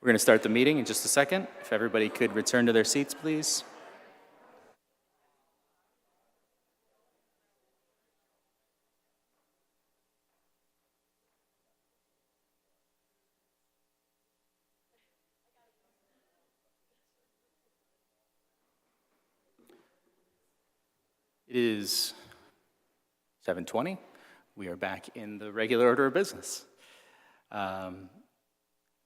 We're going to start the meeting in just a second. If everybody could return to their seats, please. It is 7:20. We are back in the regular order of business.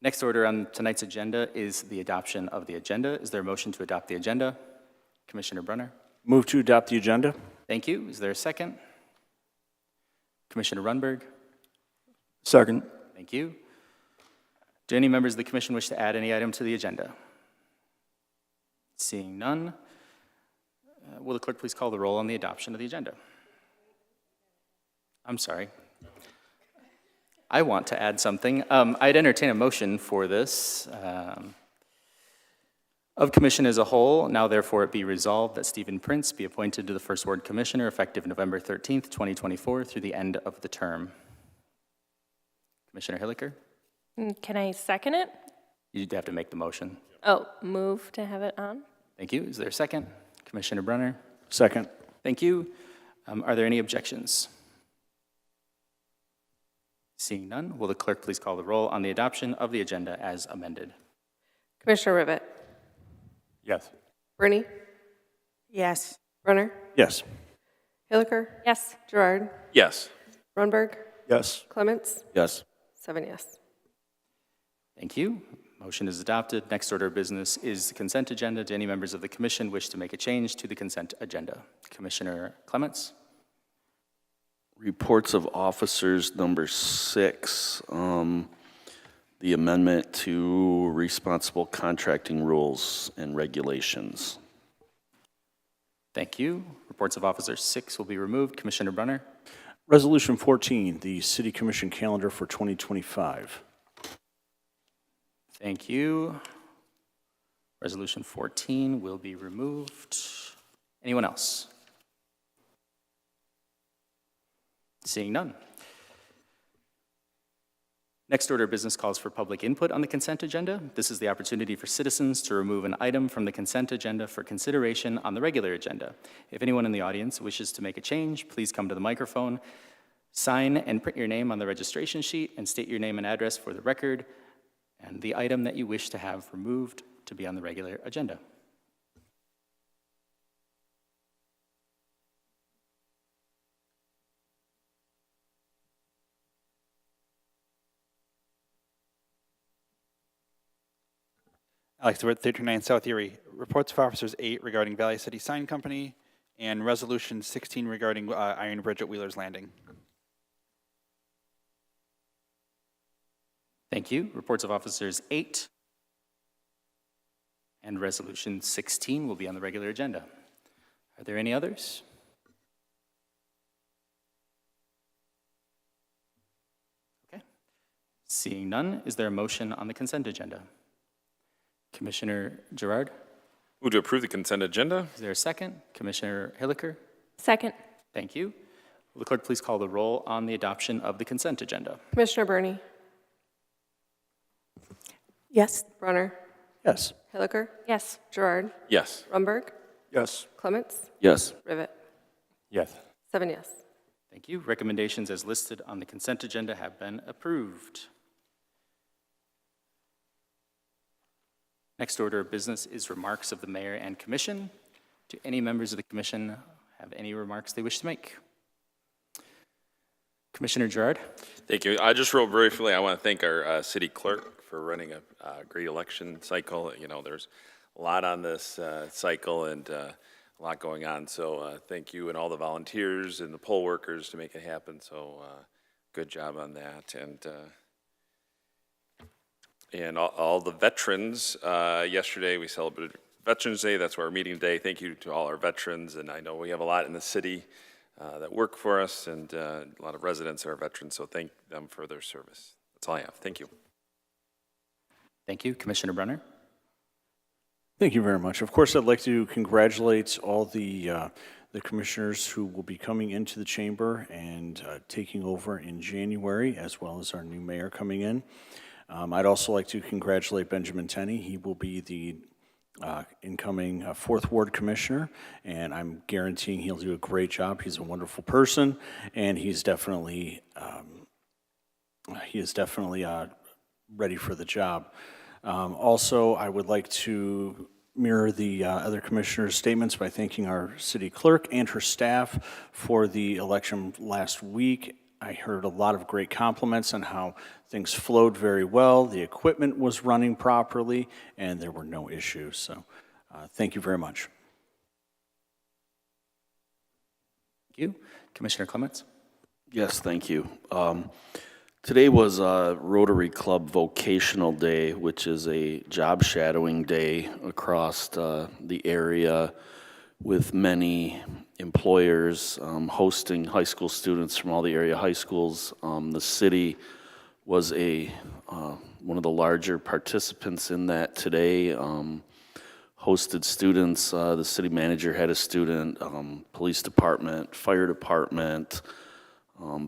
Next order on tonight's agenda is the adoption of the agenda. Is there a motion to adopt the agenda? Commissioner Brunner? Move to adopt the agenda. Thank you. Is there a second? Commissioner Runberg? Second. Thank you. Do any members of the commission wish to add any item to the agenda? Seeing none, will the clerk please call the roll on the adoption of the agenda? I'm sorry. I want to add something. I'd entertain a motion for this. Of commission as a whole, now therefore it be resolved that Stephen Prince be appointed to the First Ward Commissioner effective November 13th, 2024 through the end of the term. Commissioner Hilliker? Can I second it? You'd have to make the motion. Oh, move to have it on? Thank you. Is there a second? Commissioner Brunner? Second. Thank you. Are there any objections? Seeing none, will the clerk please call the roll on the adoption of the agenda as amended? Commissioner Rivet? Yes. Burney? Yes. Brunner? Yes. Hilliker? Yes. Gerard? Yes. Runberg? Yes. Clements? Yes. 7 yes. Thank you. Motion is adopted. Next order of business is the consent agenda. Do any members of the commission wish to make a change to the consent agenda? Commissioner Clements? Reports of officers, number 6, the amendment to responsible contracting rules and regulations. Thank you. Reports of officers 6 will be removed. Commissioner Brunner? Resolution 14, the City Commission calendar for 2025. Thank you. Resolution 14 will be removed. Anyone else? Seeing none. Next order of business calls for public input on the consent agenda. This is the opportunity for citizens to remove an item from the consent agenda for consideration on the regular agenda. If anyone in the audience wishes to make a change, please come to the microphone, sign and print your name on the registration sheet, and state your name and address for the record, and the item that you wish to have removed to be on the regular agenda. Alex DeWitt, 329 South Erie. Reports of Officers 8 regarding Valley City Sign Company, and Resolution 16 regarding Iron Bridge at Wheeler's Landing. Thank you. Reports of officers 8 and Resolution 16 will be on the regular agenda. Are there any others? Okay. Seeing none, is there a motion on the consent agenda? Commissioner Gerard? Move to approve the consent agenda. Is there a second? Commissioner Hilliker? Second. Thank you. Will the clerk please call the roll on the adoption of the consent agenda? Commissioner Burney? Yes. Brunner? Yes. Hilliker? Yes. Gerard? Yes. Runberg? Yes. Clements? Yes. Rivet? Yes. 7 yes. Thank you. Recommendations as listed on the consent agenda have been approved. Next order of business is remarks of the mayor and commission. Do any members of the commission have any remarks they wish to make? Commissioner Gerard? Thank you. Just real briefly, I want to thank our city clerk for running a great election cycle. You know, there's a lot on this cycle and a lot going on. So thank you and all the volunteers and the poll workers to make it happen. So good job on that. And all the veterans, yesterday we celebrated Veterans Day. That's our meeting today. Thank you to all our veterans. And I know we have a lot in the city that work for us, and a lot of residents are veterans, so thank them for their service. That's all I have. Thank you. Thank you. Commissioner Brunner? Thank you very much. Of course, I'd like to congratulate all the commissioners who will be coming into the chamber and taking over in January, as well as our new mayor coming in. I'd also like to congratulate Benjamin Tenney. He will be the incoming 4th Ward Commissioner, and I'm guaranteeing he'll do a great job. He's a wonderful person, and he is definitely ready for the job. Also, I would like to mirror the other commissioners' statements by thanking our city clerk and her staff for the election last week. I heard a lot of great compliments on how things flowed very well, the equipment was running properly, and there were no issues. So thank you very much. Thank you. Commissioner Clements? Yes, thank you. Today was Rotary Club Vocational Day, which is a job shadowing day across the area with many employers hosting high school students from all the area high schools. The city was one of the larger participants in that today. Hosted students, the city manager had a student, police department, fire department,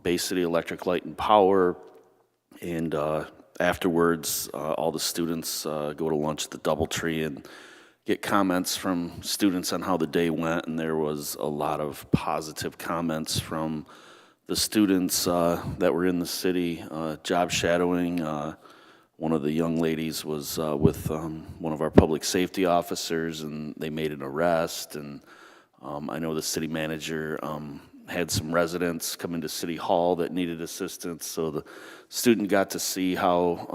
Bay City Electric Light and Power, and afterwards all the students go to lunch at the Doubletree and get comments from students on how the day went, and there was a lot of positive comments from the students that were in the city job shadowing. One of the young ladies was with one of our public safety officers, and they made an arrest. And I know the city manager had some residents come into City Hall that needed assistance, so the student got to see how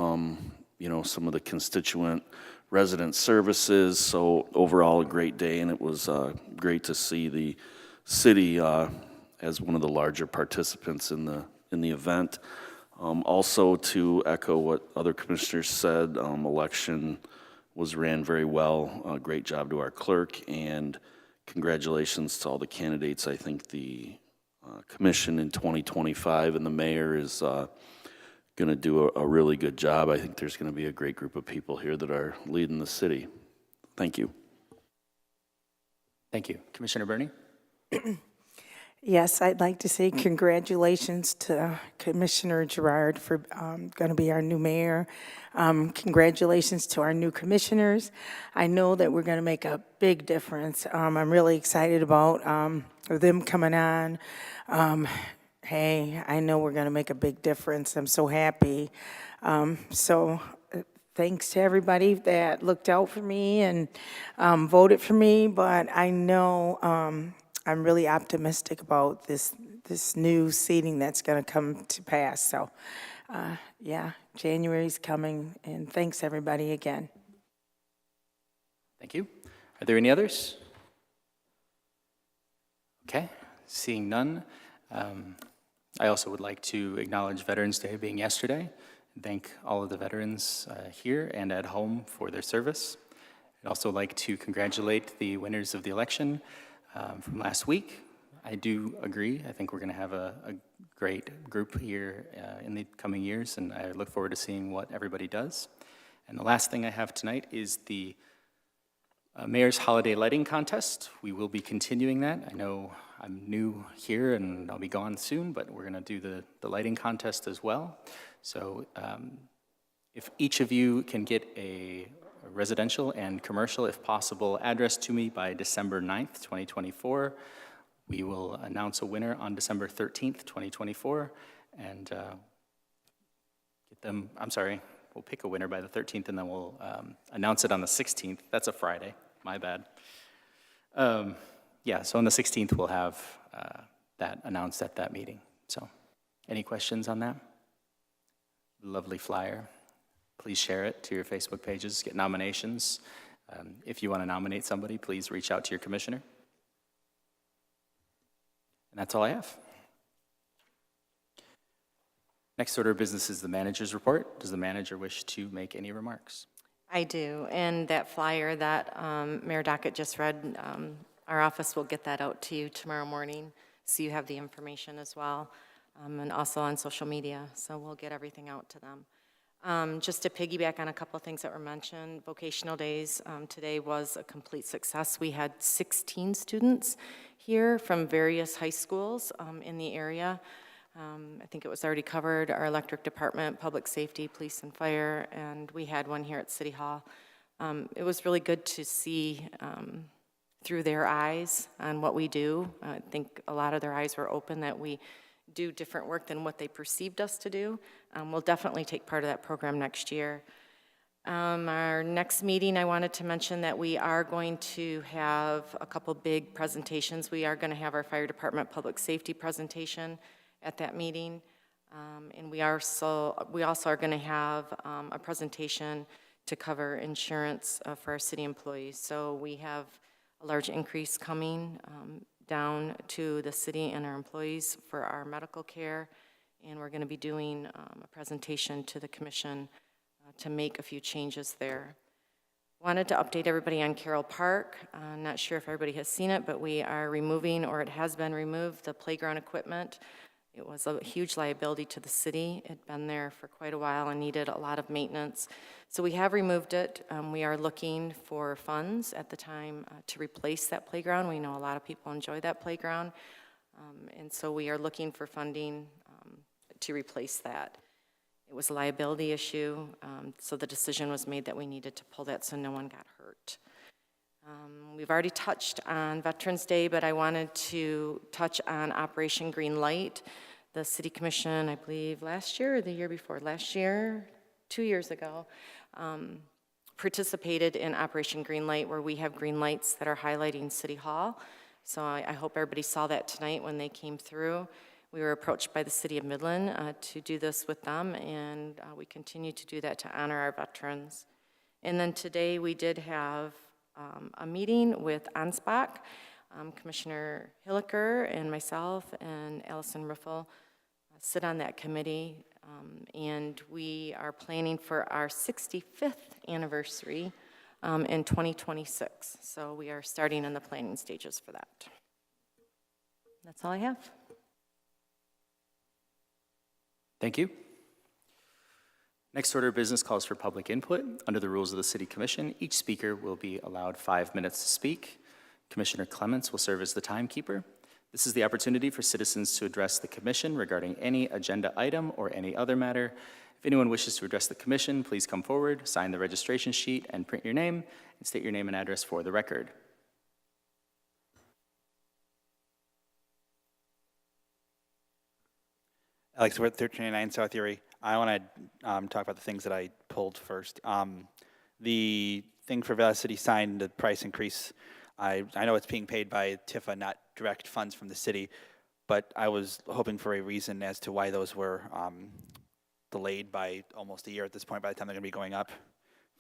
some of the constituent resident services. So overall, a great day, and it was great to see the city as one of the larger participants in the event. Also, to echo what other commissioners said, election was ran very well. Great job to our clerk, and congratulations to all the candidates. I think the commission in 2025 and the mayor is going to do a really good job. I think there's going to be a great group of people here that are leading the city. Thank you. Thank you. Commissioner Burney? Yes, I'd like to say congratulations to Commissioner Girard for going to be our new mayor. Congratulations to our new commissioners. I know that we're going to make a big difference. I'm really excited about them coming on. Hey, I know we're going to make a big difference. I'm so happy. Thanks to everybody that looked out for me and voted for me, but I know I'm really optimistic about this new seating that's going to come to pass. So, yeah, January's coming, and thanks everybody again. Thank you. Are there any others? Okay, seeing none. I also would like to acknowledge Veterans Day being yesterday, and thank all of the veterans here and at home for their service. I'd also like to congratulate the winners of the election from last week. I do agree. I think we're going to have a great group here in the coming years, and I look forward to seeing what everybody does. And the last thing I have tonight is the Mayor's Holiday Lighting Contest. We will be continuing that. I know I'm new here and I'll be gone soon, but we're going to do the lighting contest as well. So if each of you can get a residential and commercial, if possible, address to me by December 9th, 2024. We will announce a winner on December 13th, 2024, and get them, we'll pick a winner by the 13th, and then we'll announce it on the 16th. That's a Friday, my bad. Yeah, so on the 16th, we'll have that announced at that meeting. So any questions on that? Lovely flyer. Please share it to your Facebook pages, get nominations. If you want to nominate somebody, please reach out to your commissioner. And that's all I have. Next order of business is the manager's report. Does the manager wish to make any remarks? I do, and that flyer that Mayor Dockett just read, our office will get that out to you tomorrow morning, so you have the information as well, and also on social media, so we'll get everything out to them. Just to piggyback on a couple of things that were mentioned, vocational days today was a complete success. We had 16 students here from various high schools in the area. I think it was already covered, our electric department, public safety, police and fire, and we had one here at City Hall. It was really good to see through their eyes on what we do. I think a lot of their eyes were open that we do different work than what they perceived us to do. We'll definitely take part of that program next year. Our next meeting, I wanted to mention that we are going to have a couple big presentations. We are going to have our fire department public safety presentation at that meeting. And we also are going to have a presentation to cover insurance for our city employees. So we have a large increase coming down to the city and our employees for our medical care. And we're going to be doing a presentation to the commission to make a few changes there. Wanted to update everybody on Carroll Park. I'm not sure if everybody has seen it, but we are removing, or it has been removed, the playground equipment. It was a huge liability to the city. It had been there for quite a while and needed a lot of maintenance. So we have removed it. We are looking for funds at the time to replace that playground. We know a lot of people enjoy that playground. And so we are looking for funding to replace that. It was a liability issue, so the decision was made that we needed to pull that so no one got hurt. We've already touched on Veterans Day, but I wanted to touch on Operation Green Light. The City Commission, I believe last year or the year before, 2 years ago, participated in Operation Green Light, where we have green lights that are highlighting City Hall. So I hope everybody saw that tonight when they came through. We were approached by the City of Midland to do this with them, and we continue to do that to honor our veterans. And then today we did have a meeting with ANSPAC, Commissioner Hilliker and myself and Allison Riffle sit on that committee, and we are planning for our 65th anniversary in 2026. So we are starting in the planning stages for that. That's all I have. Thank you. Next order of business calls for public input. Under the rules of the City Commission, each speaker will be allowed 5 minutes to speak. Commissioner Clements will serve as the timekeeper. This is the opportunity for citizens to address the commission regarding any agenda item or any other matter. If anyone wishes to address the commission, please come forward, sign the registration sheet, and print your name, and state your name and address for the record. Alex, we're at 1399 South Erie. I want to talk about the things that I pulled first. The thing for Valley City sign, the price increase, I know it's being paid by TIFA, not direct funds from the city, but I was hoping for a reason as to why those were delayed by almost a year at this point, by the time they're going to be going up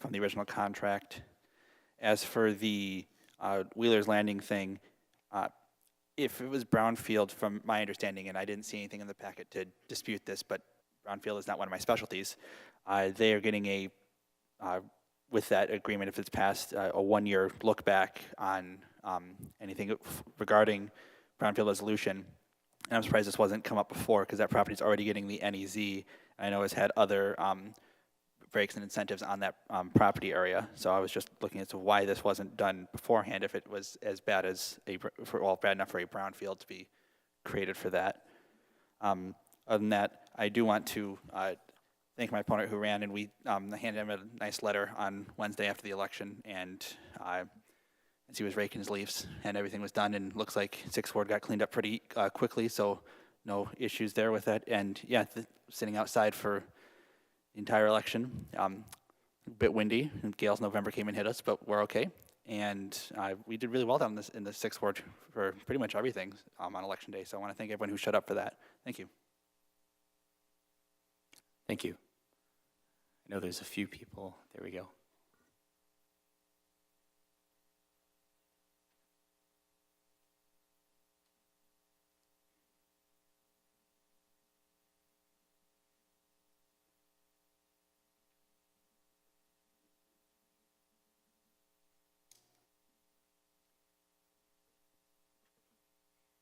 from the original contract. As for the Wheeler's Landing thing, if it was brownfield, from my understanding, and I didn't see anything in the packet to dispute this, but brownfield is not one of my specialties, they are getting with that agreement, if it's passed, a 1-year look back on anything regarding brownfield resolution. And I'm surprised this wasn't come up before, because that property is already getting the NEZ. I know it's had other breaks and incentives on that property area. So I was just looking as to why this wasn't done beforehand, if it was as bad as bad enough for a brownfield to be created for that. Other than that, I do want to thank my opponent who ran, and we handed him a nice letter on Wednesday after the election, and as he was raking his leaves, and everything was done, and looks like 6th Ward got cleaned up pretty quickly, so no issues there with that. And yeah, sitting outside for the entire election, a bit windy, and Gales November came and hit us, but we're okay. And we did really well down in the 6th Ward for pretty much everything on election day, so I want to thank everyone who showed up for that. Thank you. Thank you. I know there's a few people. There we go.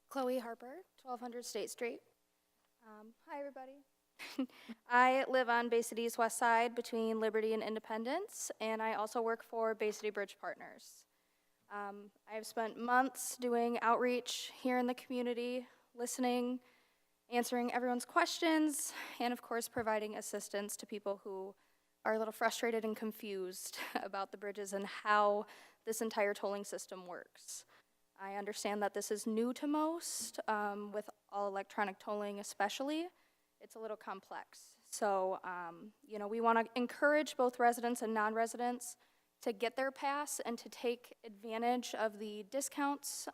Chloe Harper, 1200 State Street. Hi, everybody. I live on Bay City's west side between Liberty and Independence, and I also work for Bay City Bridge Partners. I have spent months doing outreach here in the community, listening, answering everyone's questions, and of course, providing assistance to people who are a little frustrated and confused about the bridges and how this entire tolling system works. I understand that this is new to most, with all electronic tolling especially. It's a little complex. So, you know, we want to encourage both residents and non-residents to get their pass and to take advantage of the discounts.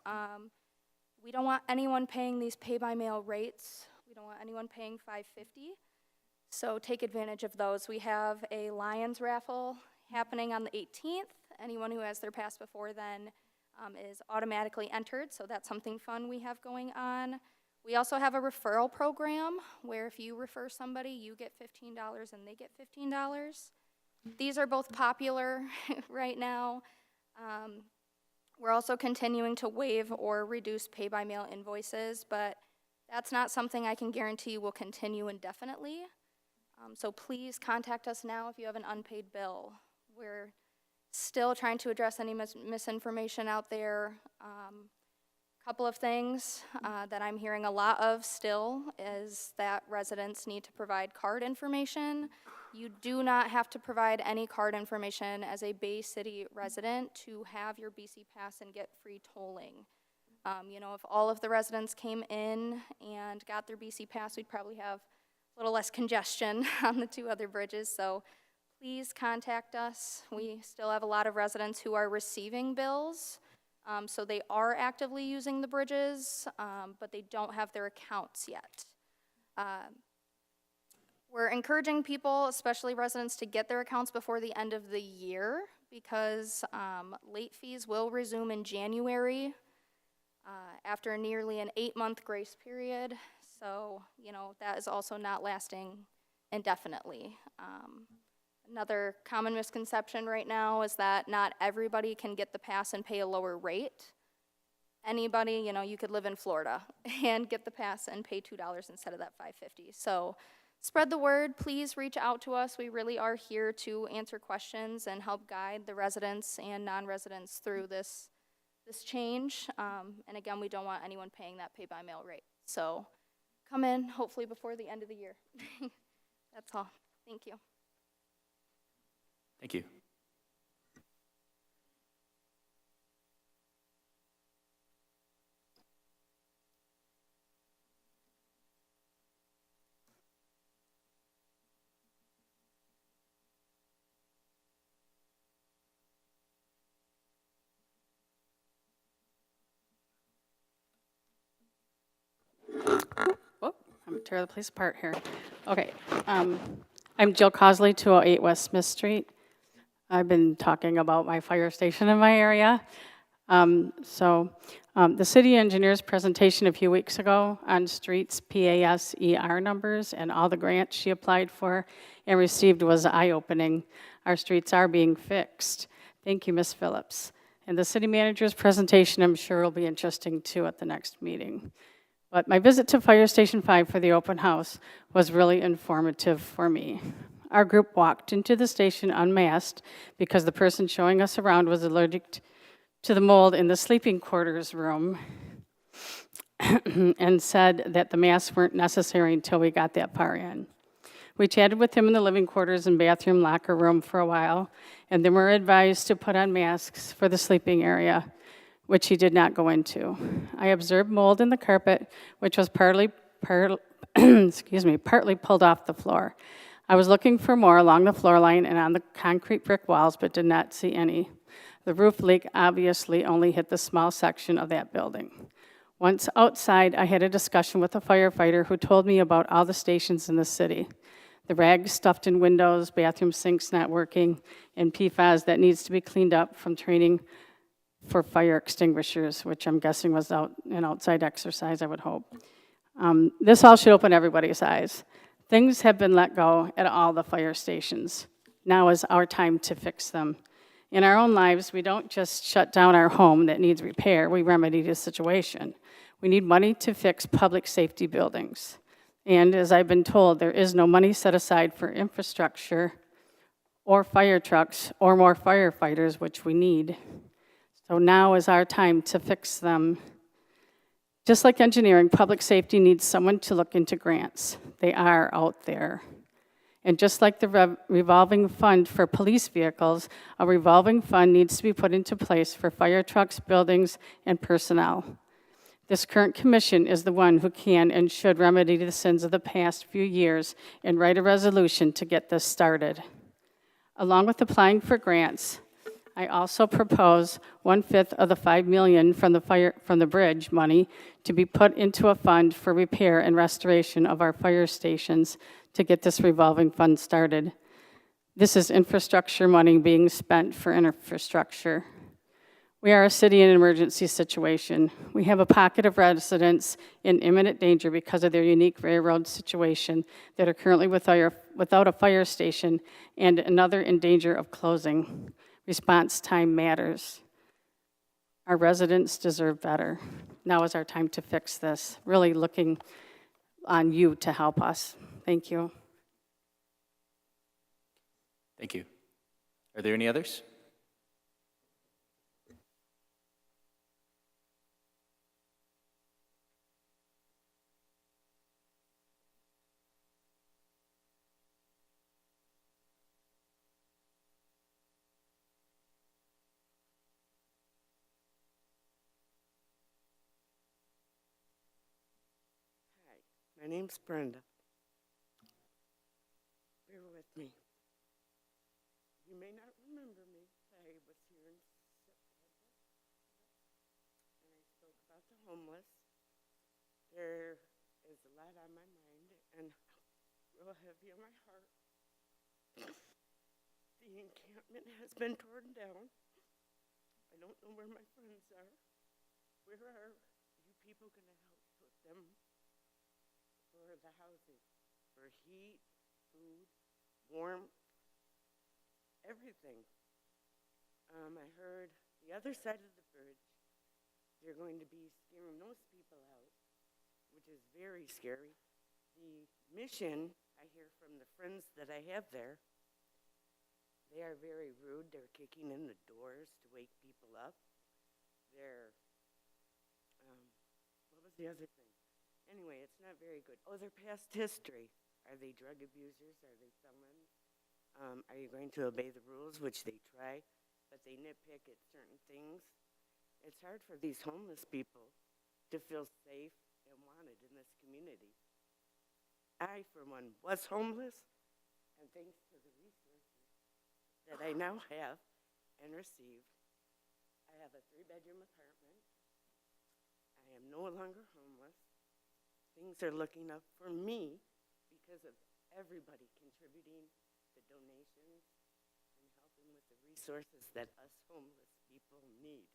We don't want anyone paying these pay-by-mail rates. We don't want anyone paying $5.50. So take advantage of those. We have a Lions raffle happening on the 18th. Anyone who has their pass before then is automatically entered, so that's something fun we have going on. We also have a referral program where if you refer somebody, you get $15 and they get $15. These are both popular right now. We're also continuing to waive or reduce pay-by-mail invoices, but that's not something I can guarantee will continue indefinitely. So please contact us now if you have an unpaid bill. We're still trying to address any misinformation out there. Couple of things that I'm hearing a lot of still is that residents need to provide card information. You do not have to provide any card information as a Bay City resident to have your BC Pass and get free tolling. You know, if all of the residents came in and got their BC Pass, we'd probably have a little less congestion on the two other bridges. So please contact us. We still have a lot of residents who are receiving bills. So they are actively using the bridges, but they don't have their accounts yet. We're encouraging people, especially residents, to get their accounts before the end of the year because late fees will resume in January after nearly an 8-month grace period. So, you know, that is also not lasting indefinitely. Another common misconception right now is that not everybody can get the pass and pay a lower rate. Anybody, you know, you could live in Florida and get the pass and pay $2 instead of that $5.50. So spread the word. Please reach out to us. We really are here to answer questions and help guide the residents and non-residents through this change. And again, we don't want anyone paying that pay-by-mail rate. So come in, hopefully before the end of the year. That's all. Thank you. Thank you. Whoop, I'm gonna tear the place apart here. Okay, I'm Jill Cosley, 208 West Smith Street. I've been talking about my fire station in my area. The city engineer's presentation a few weeks ago on streets PASER numbers and all the grants she applied for and received was eye-opening. Our streets are being fixed. Thank you, Ms. Phillips. And the city manager's presentation, I'm sure, will be interesting too at the next meeting. But my visit to Fire Station 5 for the open house was really informative for me. Our group walked into the station unmasked because the person showing us around was allergic to the mold in the sleeping quarters room and said that the masks weren't necessary until we got that far in. We chatted with him in the living quarters and bathroom locker room for a while, and then were advised to put on masks for the sleeping area, which he did not go into. I observed mold in the carpet, which was partly pulled off the floor. I was looking for more along the floor line and on the concrete brick walls, but did not see any. The roof leak obviously only hit the small section of that building. Once outside, I had a discussion with a firefighter who told me about all the stations in the city. The rags stuffed in windows, bathroom sinks not working, and PFAS that needs to be cleaned up from training for fire extinguishers, which I'm guessing was an outside exercise, I would hope. This all should open everybody's eyes. Things have been let go at all the fire stations. Now is our time to fix them. In our own lives, we don't just shut down our home that needs repair, we remedy the situation. We need money to fix public safety buildings. And as I've been told, there is no money set aside for infrastructure or fire trucks or more firefighters, which we need. So now is our time to fix them, Just like engineering, public safety needs someone to look into grants. They are out there. And just like the revolving fund for police vehicles, a revolving fund needs to be put into place for fire trucks, buildings, and personnel. This current commission is the one who can and should remedy the sins of the past few years and write a resolution to get this started. Along with applying for grants, I also propose 1/5 of the $5 million from the bridge money to be put into a fund for repair and restoration of our fire stations to get this revolving fund started. This is infrastructure money being spent for infrastructure. We are a city in an emergency situation. We have a pocket of residents in imminent danger because of their unique railroad situation that are currently without a fire station and another in danger of closing. Response time matters. Our residents deserve better. Now is our time to fix this. Really looking on you to help us. Thank you. Thank you. Are there any others? My name's Brenda. Bear with me. You may not remember me. I was here in September, and I spoke about the homeless. There is a lot on my mind and real heavy on my heart. The encampment has been torn down. I don't know where my friends are. Where are you people going to help put them for the housing, for heat, food, warmth, everything? I heard the other side of the bridge, they're going to be scaring those people out, which is very scary. The mission, I hear from the friends that I have there, they are very rude. They're kicking in the doors to wake people up. They're, what was the other thing? Anyway, it's not very good. Oh, their past history. Are they drug abusers? Are they felons? Are you going to obey the rules, which they try, but they nitpick at certain things? It's hard for these homeless people to feel safe and wanted in this community. I, for one, was homeless, and thanks to the resources that I now have and receive, I have a 3-bedroom apartment. I am no longer homeless. Things are looking up for me because of everybody contributing the donations and helping with the resources that us homeless people need.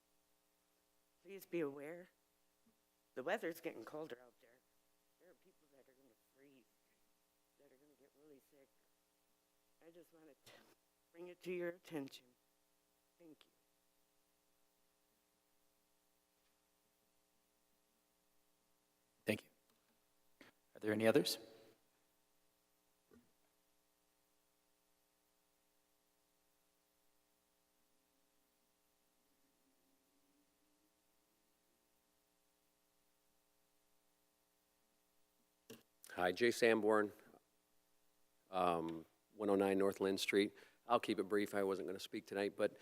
Please be aware, the weather's getting colder out there. There are people that are going to freeze, that are going to get really sick. I just wanted to bring it to your attention. Thank you. Thank you. Are there any others? Hi, Jay Sanborn, 109 North Lynn Street. I'll keep it brief. I wasn't going to speak tonight, but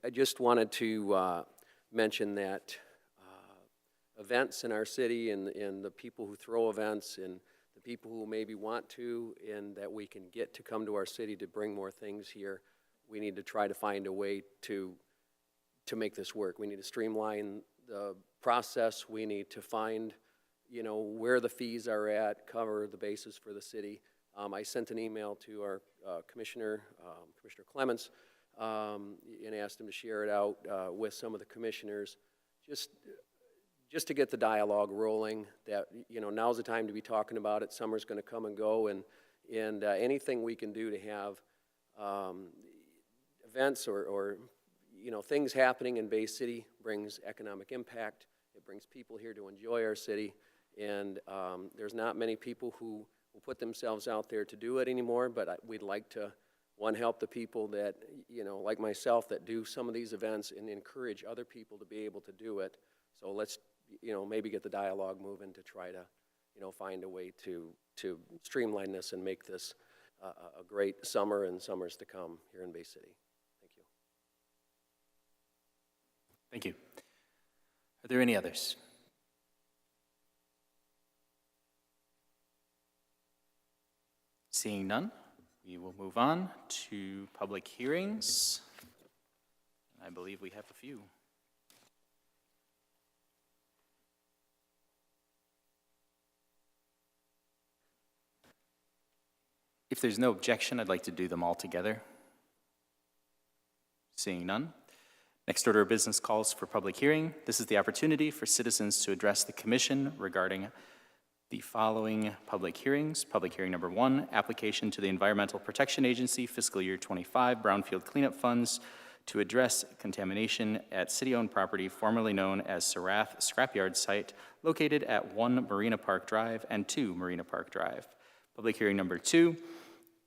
I just wanted to mention that events in our city and the people who throw events and the people who maybe want to and that we can get to come to our city to bring more things here, we need to try to find a way to make this work. We need to streamline the process. We need to find, you know, where the fees are at, cover the basis for the city. I sent an email to our Commissioner Clements, and asked him to share it out with some of the commissioners, just to get the dialogue rolling. That, you know, now's the time to be talking about it. Summer's going to come and go, and anything we can do to have events or you know, things happening in Bay City brings economic impact. It brings people here to enjoy our city, and there's not many people who will put themselves out there to do it anymore, but we'd like to, one, help the people that, you know, like myself, that do some of these events and encourage other people to be able to do it. So let's, maybe get the dialogue moving to try to, find a way to streamline this and make this a great summer and summers to come here in Bay City. Thank you. Thank you. Are there any others? Seeing none, we will move on to public hearings. I believe we have a few. If there's no objection, I'd like to do them all together. Seeing none. Next order of business calls for public hearing. This is the opportunity for citizens to address the commission regarding the following public hearings. Public hearing number 1, application to the Environmental Protection Agency fiscal year 25 brownfield cleanup funds to address contamination at city-owned property formerly known as Sarath Scrapyard Site located at 1 Marina Park Drive and 2 Marina Park Drive. Public hearing number 2,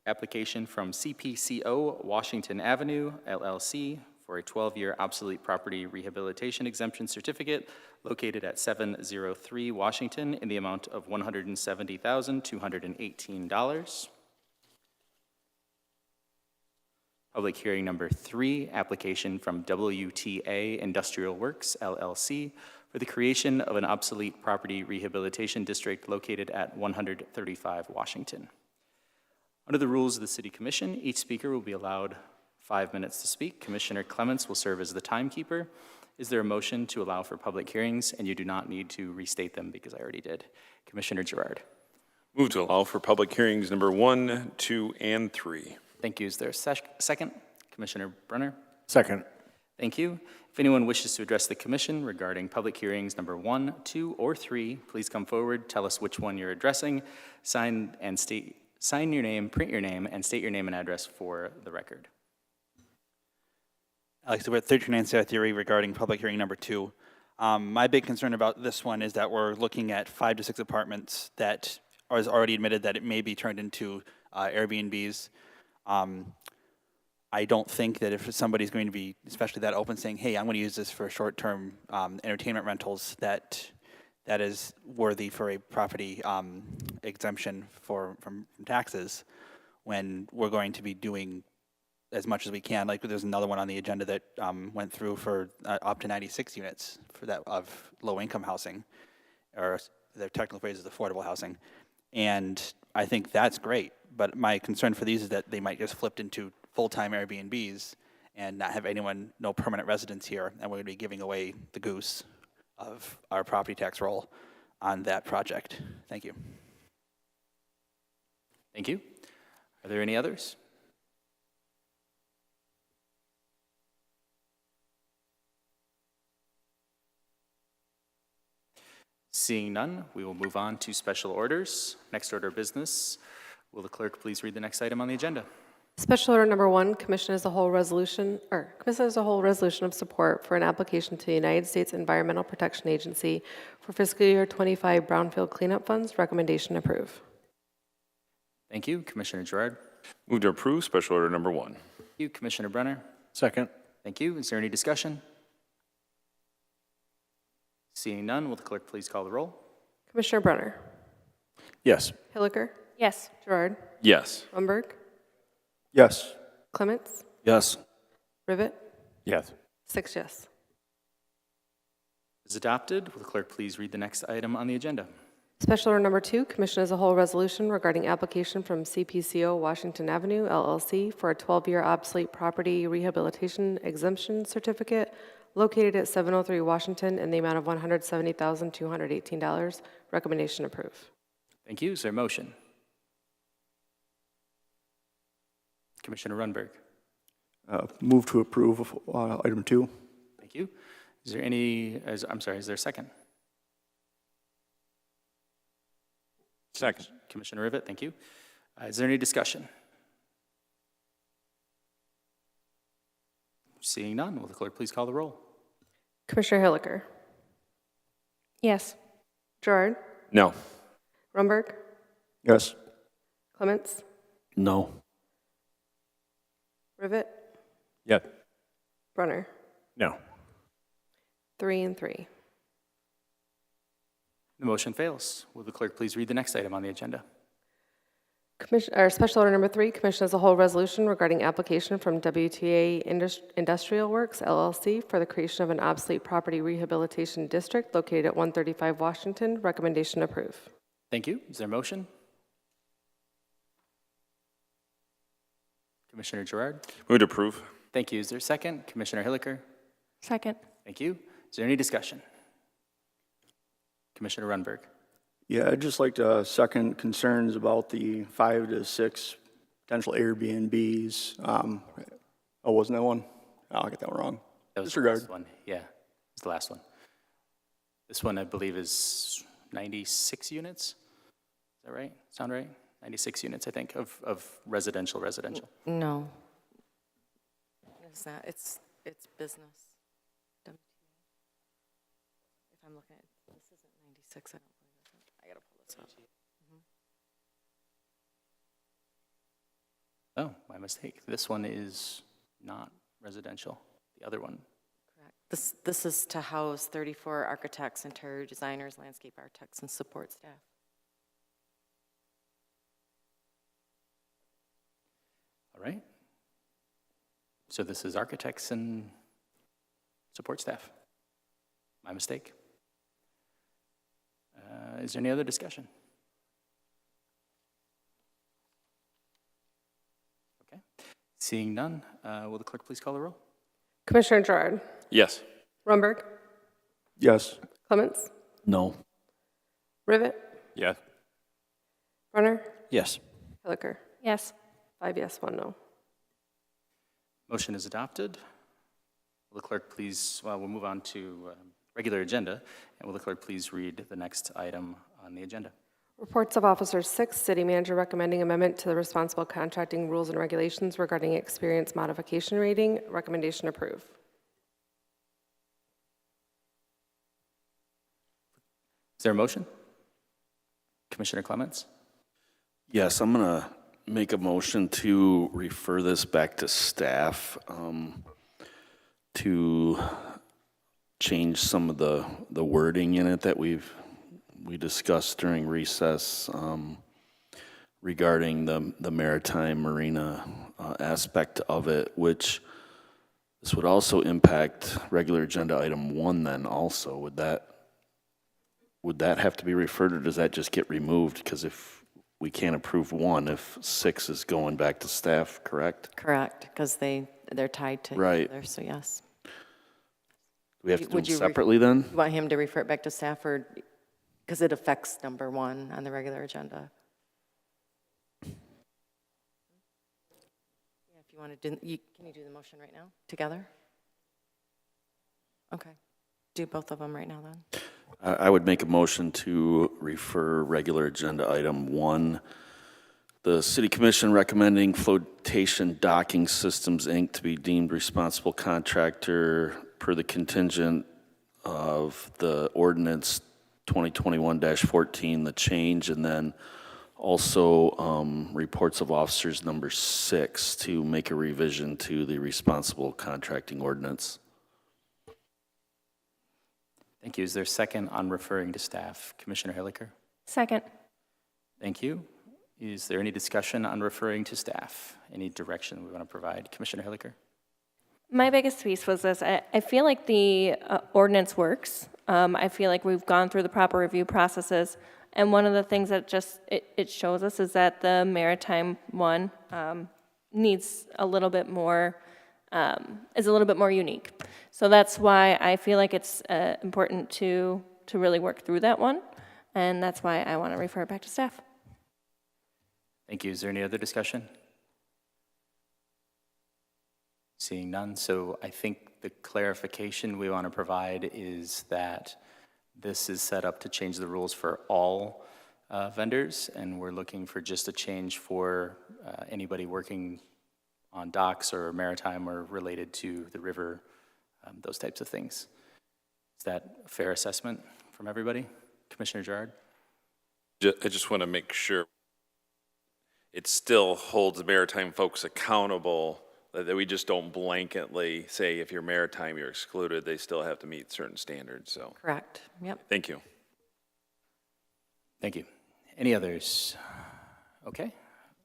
application from CPCO Washington Avenue, LLC, for a 12-year obsolete property rehabilitation exemption certificate located at 703 Washington in the amount of $170,218. Public hearing number 3, application from WTA Industrial Works, LLC, for the creation of an obsolete property rehabilitation district located at 135 Washington. Under the rules of the City Commission, each speaker will be allowed 5 minutes to speak. Commissioner Clements will serve as the timekeeper. Is there a motion to allow for public hearings? And you do not need to restate them because I already did. Commissioner Girard. Move to allow for public hearings number 1, 2, and 3. Thank you. Is there a second? Commissioner Brunner? Second. Thank you. If anyone wishes to address the commission regarding public hearings number 1, 2, or 3, please come forward, tell us which one you're addressing, sign your name, print your name, and state your name and address for the record. Alex DeWitt, 1309 South Erie, regarding public hearing number 2. My big concern about this one is that we're looking at 5 to 6 apartments that is already admitted that it may be turned into Airbnbs. I don't think that if somebody's going to be, especially that open, saying, hey, I'm going to use this for short-term entertainment rentals, that is worthy for a property exemption from taxes, when we're going to be doing as much as we can. Like there's another one on the agenda that went through for up to 96 units for that of low-income housing, or the technical phrase is affordable housing. And I think that's great, but my concern for these is that they might just flip into full-time Airbnbs and not have anyone, no permanent residence here, and we're going to be giving away the goose of our property tax roll on that project. Thank you. Thank you. Are there any others? Seeing none, we will move on to special orders. Next order of business. Will the clerk please read the next item on the agenda? Special order number 1, commission as a whole resolution of support for an application to the United States Environmental Protection Agency for fiscal year 25 brownfield cleanup funds. Recommendation approve. Thank you. Commissioner Girard. Move to approve special order number 1. Thank you. Commissioner Brunner. Second. Thank you. Is there any discussion? Seeing none, will the clerk please call the roll? Commissioner Brunner. Yes. Hilliker. Yes. Girard. Yes. Rumberg. Yes. Clements. Yes. Rivet. Yes. 6 yes. Is adopted. Will the clerk please read the next item on the agenda? Special order number 2, commission as a whole resolution regarding application from CPCO Washington Avenue, LLC, for a 12-year obsolete property rehabilitation exemption certificate located at 703 Washington in the amount of $170,218. Recommendation approve. Thank you. Is there a motion? Commissioner Runberg. Move to approve item 2. Thank you. Is there any, I'm sorry, is there a second? Second. Commissioner Rivet, thank you. Is there any discussion? Seeing none, will the clerk please call the roll? Commissioner Hilliker. Yes. Girard. No. Rumberg. Yes. Clements. No. Rivet. Yes. Brunner. No. 3 and 3. The motion fails. Will the clerk please read the next item on the agenda? Special order number 3, Commission as a whole resolution regarding application from WTA Industrial Works LLC for the creation of an obsolete property rehabilitation district located at 135 Washington. Recommendation approve. Thank you. Is there a motion? Commissioner Gerard? Move to approve. Thank you. Is there a second? Commissioner Hilliker? Second. Thank you. Is there any discussion? Commissioner Runberg? Yeah, I'd just like to second concerns about the 5 to 6 potential Airbnbs. Oh, wasn't that one? Oh, I got that one wrong. That was Disregard. the last one. Yeah, it's the last one. This one, I believe, is 96 units. Is that right? Sound right? 96 units, I think, of residential. No. It's not, it's business. If I'm looking at, this isn't 96, I don't believe it. I gotta pull this up. Oh, my mistake. This one is not residential. The other one. Correct. This is to house 34 architects, interior designers, landscape architects, and support staff. All right. So this is architects and support staff. My mistake. Is there any other discussion? Okay. Seeing none, will the clerk please call the roll? Commissioner Gerard? Yes. Rumberg? Yes. Clements? No. Rivet? Yes. Brunner? Yes. Hilliker? Yes. 5 yes, 1 no. Motion is adopted. Will the clerk please, well, we'll move on to regular agenda. And will the clerk please read the next item on the agenda? Reports of Officers 6, City Manager recommending amendment to the responsible contracting rules and regulations regarding experience modification rating. Recommendation approve. Is there a motion? Commissioner Clements? Yes, I'm going to make a motion to refer this back to staff to change some of the wording in it that we discussed during recess regarding the maritime marina aspect of it, which this would also impact regular agenda item 1 then also. Would that have to be referred, or does that just get removed? Because if we can't approve 1, if 6 is going back to staff, correct? Correct, because they're tied to Right. each other, so yes. Do we have to do Would them you separately then? You want him to refer it back to staff, or, because it affects number 1 on the regular agenda? Yeah, if you want to do, can you do the motion right now, together? Okay, do both of them right now then. I would make a motion to refer regular agenda item 1, the City Commission recommending Flotation Docking Systems, Inc. to be deemed responsible contractor per the contingent of the ordinance 2021-14, the change, and then also reports of officers number 6 to make a revision to the responsible contracting ordinance. Thank you. Is there a second on referring to staff? Commissioner Hilliker? Second. Thank you. Is there any discussion on referring to staff? Any direction we want to provide? Commissioner Hilliker? My biggest piece was this. I feel like the ordinance works. I feel like we've gone through the proper review processes. And one of the things that just it shows us is that the maritime one needs a little bit more, is a little bit more unique. So that's why I feel like it's important to really work through that one. And that's why I want to refer it back to staff. Thank you. Is there any other discussion? Seeing none, so I think the clarification we want to provide is that this is set up to change the rules for all vendors, and we're looking for just a change for anybody working on docks or maritime or related to the river, those types of things. Is that a fair assessment from everybody? Commissioner Gerard? I just want to make sure it still holds maritime folks accountable, that we just don't blanketly say if you're maritime, you're excluded. They still have to meet certain standards, so. Correct, yep. Thank you. Thank you. Any others? Okay.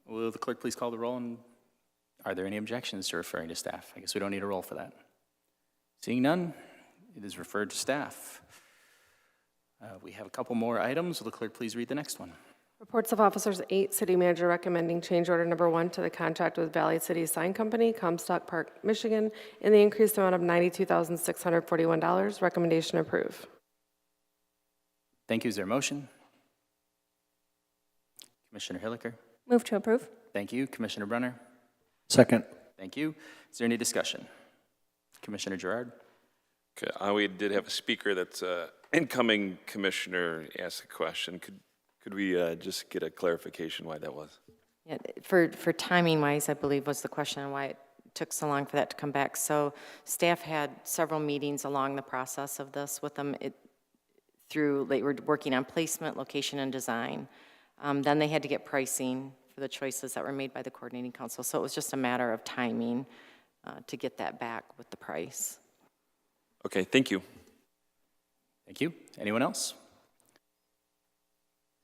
Will the clerk please call the roll? And are there any objections to referring to staff? I guess we don't need a roll for that. Seeing none, it is referred to staff. We have a couple more items. Will the clerk please read the next one? Reports of Officers 8, City Manager recommending change order number 1 to the contract with Valley City Sign Company, Comstock Park, Michigan, in the increased amount of $92,641. Recommendation approved. Thank you. Is there a motion? Commissioner Hilliker. Move to approve. Thank you. Commissioner Brunner. Second. Thank you. Is there any discussion? Commissioner Gerard. Okay, we did have a speaker that's incoming commissioner ask a question. Could we just get a clarification why that was? Yeah, for timing-wise, I believe was the question on why it took so long for that to come back. So staff had several meetings along the process of this with them they were working on placement, location, and design. Then they had to get pricing for the choices that were made by the coordinating council. So it was just a matter of timing to get that back with the price. Okay, thank you. Thank you. Anyone else?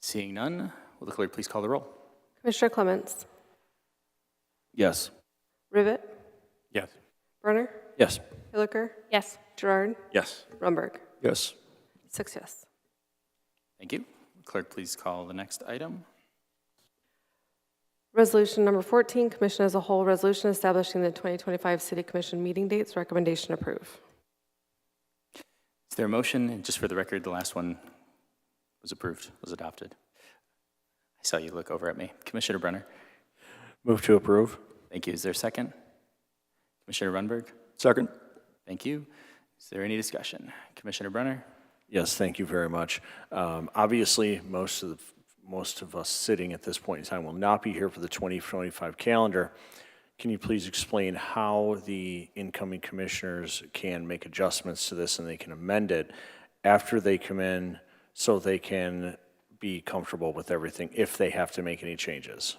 Seeing none, will the clerk please call the roll? Commissioner Clements. Yes. Rivet. Yes. Brunner. Yes. Hilliker. Yes. Gerard. Yes. Rumberg. Yes. 6 yes. Thank you. Clerk, please call the next item. Resolution number 14, Commission as a whole, resolution establishing the 2025 City Commission meeting dates. Recommendation approved. Is there a motion? And just for the record, the last one was approved, was adopted. I saw you look over at me. Commissioner Brunner. Move to approve. Thank you. Is there a second? Commissioner Runberg. Second. Thank you. Is there any discussion? Commissioner Brunner. Yes, thank you very much. Obviously, most of us sitting at this point in time will not be here for the 2025 calendar. Can you please explain how the incoming commissioners can make adjustments to this and they can amend it after they come in so they can be comfortable with everything if they have to make any changes?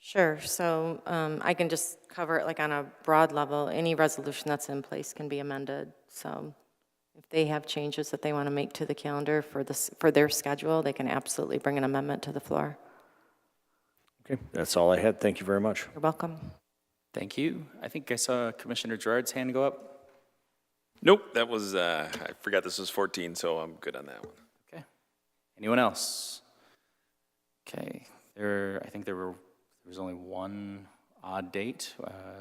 Sure. So I can just cover it like on a broad level. Any resolution that's in place can be amended. So if they have changes that they want to make to the calendar for their schedule, they can absolutely bring an amendment to the floor. Okay, that's all I had. Thank you very much. You're welcome. Thank you. I think I saw Commissioner Gerard's hand go up. Nope, that was, I forgot this was 14, so I'm good on that one. Okay. Anyone else? Okay. I think there was only one odd date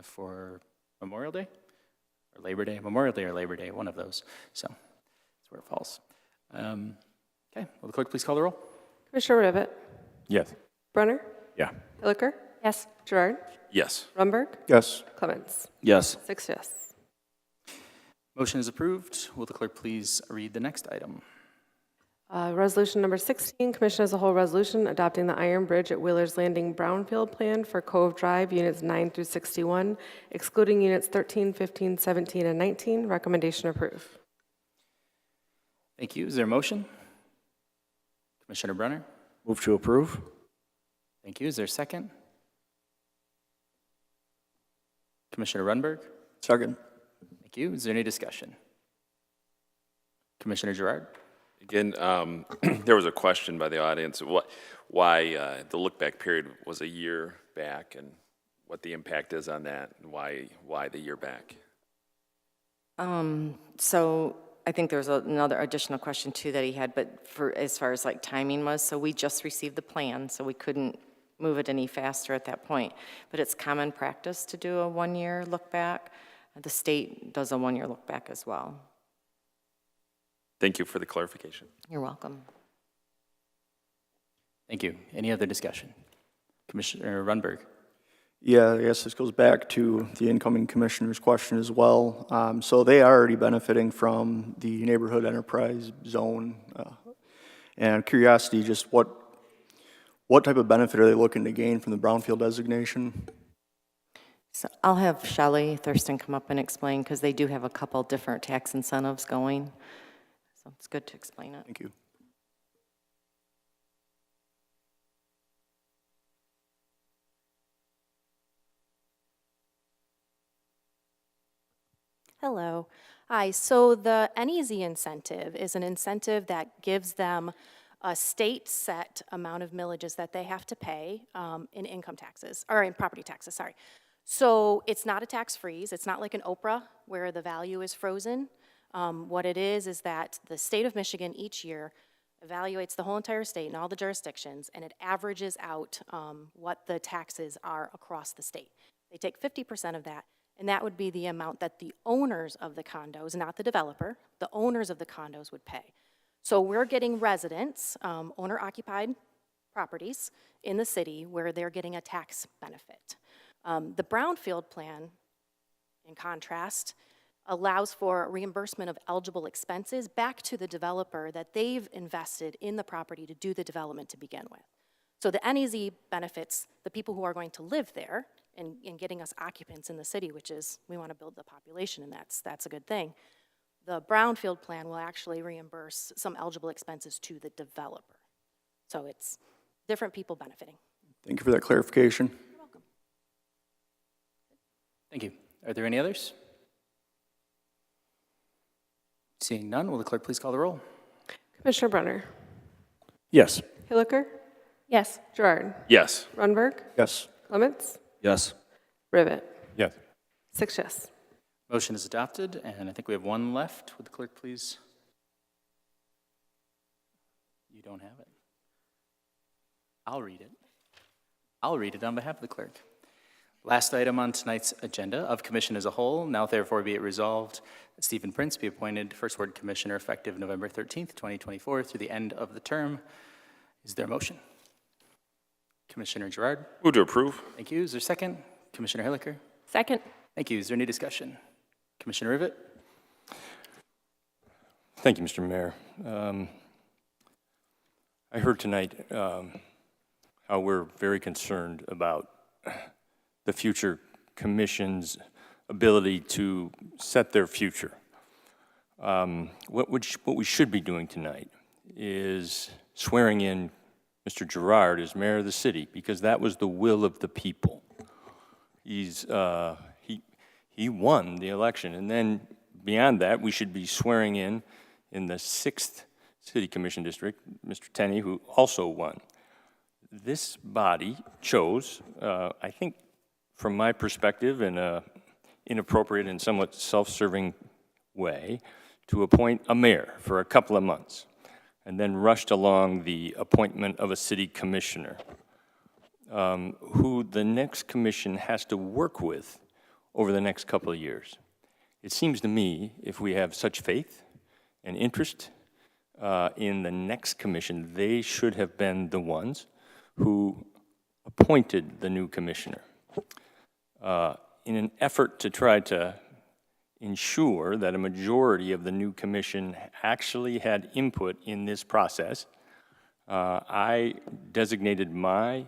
for Memorial Day or Labor Day. Memorial Day or Labor Day, one of those. So that's where it falls. Okay. Will the clerk please call the roll? Commissioner Rivet. Yes. Brunner. Yeah. Hilliker. Yes. Gerard. Yes. Rumberg. Yes. Clements. Yes. 6 yes. Motion is approved. Will the clerk please read the next item? Resolution number 16, Commission as a whole resolution adopting the Iron Bridge at Wheeler's Landing Brownfield Plan for Cove Drive, Units 9 through 61, excluding Units 13, 15, 17, and 19. Recommendation approved. Thank you. Is there a motion? Commissioner Brunner. Move to approve. Thank you. Is there a second? Commissioner Runberg. Second. Thank you. Is there any discussion? Commissioner Gerard. Again, there was a question by the audience, why the look-back period was a year back and what the impact is on that and why the year back. So I think there's another additional question too that he had, but for as far as like timing was, so we just received the plan, so we couldn't move it any faster at that point. But it's common practice to do a one-year look back. The state does a one-year look back as well. Thank you for the clarification. You're welcome. Thank you. Any other discussion? Commissioner Runberg. Yeah, I guess this goes back to the incoming commissioner's question as well. So they are already benefiting from the neighborhood enterprise zone. And curiosity, just what type of benefit are they looking to gain from the brownfield designation? So I'll have Shelley Thurston come up and explain because they do have a couple different tax incentives going. So it's good to explain it. Thank you. Hello. Hi. So the NEZ incentive is an incentive that gives them a state-set amount of millages that they have to pay in income taxes, or in property taxes, sorry. So it's not a tax freeze. It's not like an Oprah where the value is frozen. What it is that the state of Michigan each year evaluates the whole entire state and all the jurisdictions, and it averages out what the taxes are across the state. They take 50% of that, and that would be the amount that the owners of the condos, not the developer, the owners of the condos would pay. So we're getting residents, owner-occupied properties in the city where they're getting a tax benefit. The brownfield plan, in contrast, allows for reimbursement of eligible expenses back to the developer that they've invested in the property to do the development to begin with. So the NEZ benefits the people who are going to live there in getting us occupants in the city, which is, we want to build the population, and that's a good thing. The brownfield plan will actually reimburse some eligible expenses to the developer. So it's different people benefiting. Thank you for that clarification. You're welcome. Thank you. Are there any others? Seeing none, will the clerk please call the roll? Commissioner Brunner, Yes. Hilliker, Yes. Gerard, Yes. Runberg, Yes. Clements, Yes. Rivet. Yes. 6 yes. Motion is adopted, and I think we have one left. Would the clerk please? You don't have it. I'll read it. I'll read it on behalf of the clerk. Last item on tonight's agenda of commission as a whole, now therefore be it resolved that Stephen Prince be appointed First Ward Commissioner effective November 13th, 2024 through the end of the term. Is there a motion? Commissioner Gerard? Move to approve. Thank you. Is there a second? Commissioner Hilliker? Second. Thank you. Is there any discussion? Commissioner Rivet? Thank you, Mr. Mayor. I heard tonight how we're very concerned about the future commission's ability to set their future. What we should be doing tonight is swearing in Mr. Gerard as mayor of the city, because that was the will of the people. He won the election, and then beyond that, we should be swearing in the 6th City Commission District, Mr. Tenney, who also won. This body chose, I think, from my perspective, in an inappropriate and somewhat self-serving way, to appoint a mayor for a couple of months, and then rushed along the appointment of a city commissioner, who the next commission has to work with over the next couple of years. It seems to me, if we have such faith and interest in the next commission, they should have been the ones who appointed the new commissioner. In an effort to try to ensure that a majority of the new commission actually had input in this process, I designated my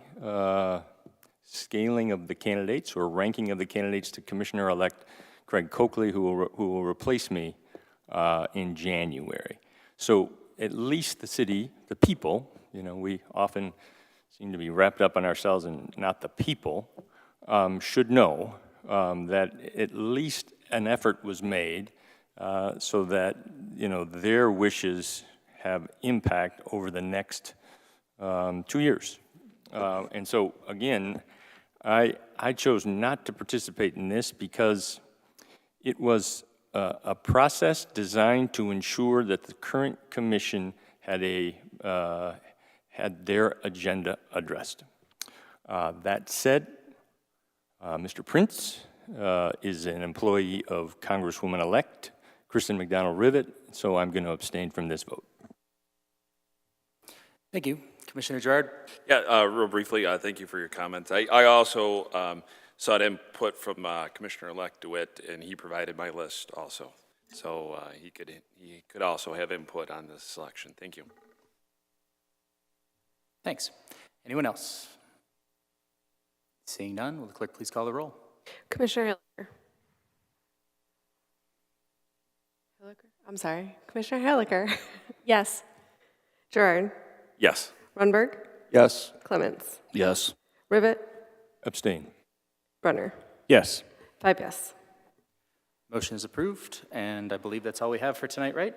scaling of the candidates or ranking of the candidates to Commissioner-elect Craig Cosley, who will replace me in January. So at least the city, the people, we often seem to be wrapped up on ourselves and not the people, should know that at least an effort was made so that, their wishes have impact over the next 2 years. And so, again, I chose not to participate in this because it was a process designed to ensure that the current commission had their agenda addressed. That said, Mr. Prince is an employee of Congresswoman-elect Kristen McDonald-Rivet, so I'm going to abstain from this vote. Thank you. Commissioner Gerard? Yeah, real briefly, thank you for your comments. I also sought input from Commissioner-elect DeWitt, and he provided my list also. So he could also have input on this selection. Thank you. Thanks. Anyone else? Seeing none, will the clerk please call the roll? Commissioner Hilliker. I'm sorry. Commissioner Hilliker. Yes. Gerard, Yes. Runberg, Yes. Clements, Yes. Rivet, Abstain. Brunner. Yes. 5 yes. Motion is approved, and I believe that's all we have for tonight, right?